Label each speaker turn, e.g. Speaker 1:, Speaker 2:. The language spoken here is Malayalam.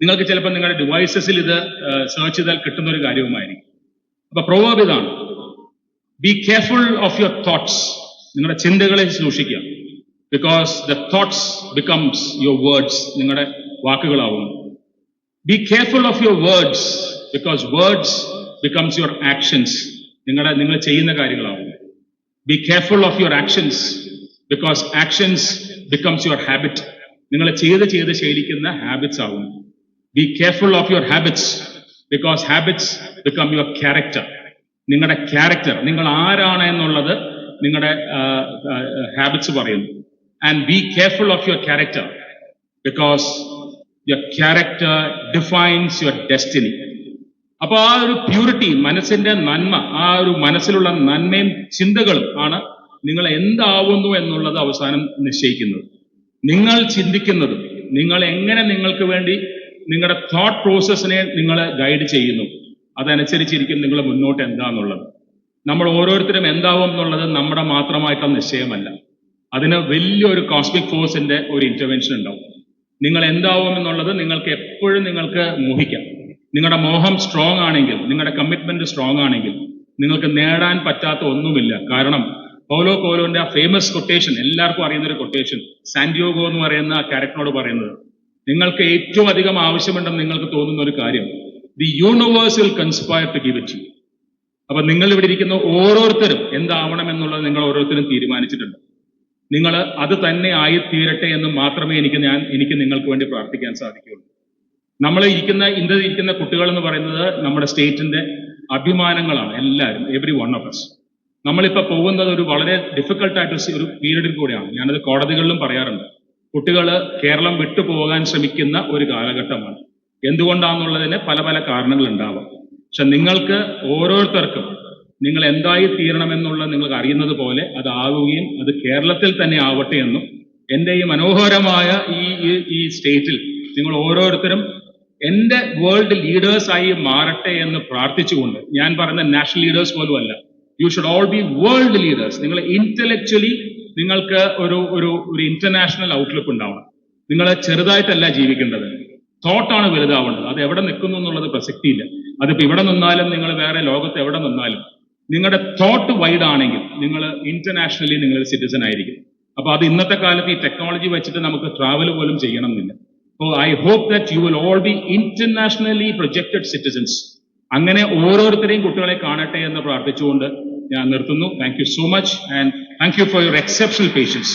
Speaker 1: നിങ്ങൾക്ക് ചിലപ്പോൾ നിങ്ങളുടെ ഡിവൈസസിൽ ഇത് സെർച്ച് ചെയ്താൽ കിട്ടുന്ന ഒരു കാര്യവുമായിരിക്കും. അപ്പൊ പ്രൊവേർബ് ഇതാണ്, be careful of your thoughts. നിങ്ങളുടെ ചിന്തകളെ സൂക്ഷിക്കുക. Because the thoughts becomes your words. നിങ്ങളുടെ വാക്കുകളാവുന്നു. Be careful of your words because words becomes your actions. നിങ്ങൾ ചെയ്യുന്ന കാര്യങ്ങളാവുന്നു. Be careful of your actions because actions becomes your habit. നിങ്ങൾ ചെയ്ത് ശീലിക്കുന്ന ഹാബിറ്റ്സ് ആവുന്നു. Be careful of your habits because habits become your character. നിങ്ങളുടെ ക്യാരക്ടർ, നിങ്ങൾ ആരാണ് എന്നുള്ളത് നിങ്ങളുടെ ഹാബിറ്റ്സ് പറയുന്നു. And be careful of your character because your character defines your destiny. അപ്പൊ ആ ഒരു പ്യൂരിറ്റി, മനസ്സിന്റെ നന്മ, ആ ഒരു മനസ്സിലുള്ള നന്മയും ചിന്തകളും ആണ് നിങ്ങൾ എന്താവുന്നു എന്നുള്ളത് അവസാനം നിശ്ചയിക്കുന്നത്. നിങ്ങൾ ചിന്തിക്കുന്നതും നിങ്ങൾ എങ്ങനെ നിങ്ങൾക്ക് വേണ്ടി നിങ്ങളുടെ തോട്ട് പ്രോസസ്സിനെ നിങ്ങൾ ഗൈഡ് ചെയ്യുന്നു, അതനുസരിച്ചിരിക്കും നിങ്ങൾ മുന്നോട്ട് എന്താന്നുള്ളത്. നമ്മൾ ഓരോരുത്തരും എന്താവും എന്നുള്ളത് നമ്മുടെ മാത്രമായിട്ടുള്ള നിശ്ചയമല്ല. അതിന് വലിയൊരു കോസ്മിക് ഫോഴ്സിന്റെ ഒരു ഇന്റർവെൻഷൻ ഉണ്ടാവും. നിങ്ങൾ എന്താവും എന്നുള്ളത് നിങ്ങൾക്ക് എപ്പോഴും നിങ്ങൾക്ക് മോഹിക്കാം. നിങ്ങളുടെ മോഹം സ്ട്രോങ് ആണെങ്കിൽ, നിങ്ങളുടെ കമ്മിറ്റ്മെന്റ് സ്ട്രോങ് ആണെങ്കിൽ നിങ്ങൾക്ക് നേടാൻ പറ്റാത്ത ഒന്നുമില്ല. കാരണം പൗലോ കോലോന്റെ ആ ഫേമസ് കൊട്ടേഷൻ, എല്ലാവർക്കും അറിയുന്ന ഒരു കൊട്ടേഷൻ, സാന്റിയോഗോ എന്ന് പറയുന്ന ആ ക്യാരക്ടറിനോട് പറയുന്നത്, നിങ്ങൾക്ക് ഏറ്റവും അധികം ആവശ്യമുണ്ടെന്ന് നിങ്ങൾക്ക് തോന്നുന്ന ഒരു കാര്യം, the universe will conspire to give it you. അപ്പൊ നിങ്ങൾ ഇവിടെ ഇരിക്കുന്ന ഓരോരുത്തരും എന്താവണം എന്നുള്ളത് നിങ്ങൾ ഓരോരുത്തരും തീരുമാനിച്ചിട്ടുണ്ട്. നിങ്ങൾ അത് തന്നെ ആയിത്തീരട്ടെ എന്ന് മാത്രമേ എനിക്ക് നിങ്ങൾക്ക് വേണ്ടി പ്രാർത്ഥിക്കാൻ സാധിക്കുകയുള്ളൂ. നമ്മൾ ഇരിക്കുന്ന കുട്ടികൾ എന്ന് പറയുന്നത് നമ്മുടെ സ്റ്റേറ്റിന്റെ അഭിമാനങ്ങളാണ്. എല്ലാവരും, എവറി വൺ ഓഫ് us. നമ്മളിപ്പോൾ പോകുന്നത് ഒരു വളരെ ഡിഫിക്കൽട്ടായിട്ട് ഒരു പീരീഡിൽ കൂടെയാണ്. ഞാനത് കോടതികളിലും പറയാറുണ്ട്. കുട്ടികൾ കേരളം വിട്ടുപോകാൻ ശ്രമിക്കുന്ന ഒരു കാലഘട്ടമാണ്. എന്തുകൊണ്ടാണെന്നുള്ളതിന് പല പല കാരണങ്ങൾ ഉണ്ടാവാം. പക്ഷെ നിങ്ങൾക്ക് ഓരോരുത്തർക്കും നിങ്ങൾ എന്തായി തീരണമെന്നുള്ളത് നിങ്ങൾക്ക് അറിയുന്നത് പോലെ അതാവുകയും അത് കേരളത്തിൽ തന്നെ ആവട്ടെ എന്നും, എൻ്റെ ഈ മനോഹരമായ ഈ സ്റ്റേറ്റിൽ നിങ്ങൾ ഓരോരുത്തരും എൻ്റെ വേൾഡ് ലീഡേഴ്സായി മാറട്ടെ എന്ന് പ്രാർത്ഥിച്ചുകൊണ്ട്, ഞാൻ പറയുന്ന നാഷണൽ ലീഡേഴ്സ് പോലും അല്ല, you should all be world leaders. നിങ്ങൾ ഇന്റലക്ച്വലി നിങ്ങൾക്ക് ഒരു ഇന്റർനാഷണൽ ഔട്ട്ലുക്ക് ഉണ്ടാവണം. നിങ്ങൾ ചെറുതായിട്ടല്ല ജീവിക്കേണ്ടത്, തോട്ടാണ് വലുതാവേണ്ടത്. അത് എവിടെ നിൽക്കുന്നു എന്നുള്ളത് പ്രസക്തിയില്ല. അതിപ്പോ ഇവിടെ നിന്നാലും നിങ്ങൾ വേറെ ലോകത്ത് എവിടെ നിന്നാലും നിങ്ങളുടെ തോട്ട് വൈഡ് ആണെങ്കിൽ നിങ്ങൾ ഇന്റർനാഷണലി നിങ്ങൾ സിറ്റിസൺ ആയിരിക്കും. അപ്പൊ അത് ഇന്നത്തെ കാലത്ത് ഈ ടെക്നോളജി വെച്ചിട്ട് നമുക്ക് ട്രാവൽ പോലും ചെയ്യണമെന്നില്ല. So I hope that you will all be internationally projected citizens. അങ്ങനെ ഓരോരുത്തരെയും കുട്ടികളെ കാണട്ടെ എന്ന് പ്രാർത്ഥിച്ചുകൊണ്ട് ഞാൻ നിർത്തുന്നു. Thank you so much and thank you for your exceptional patients.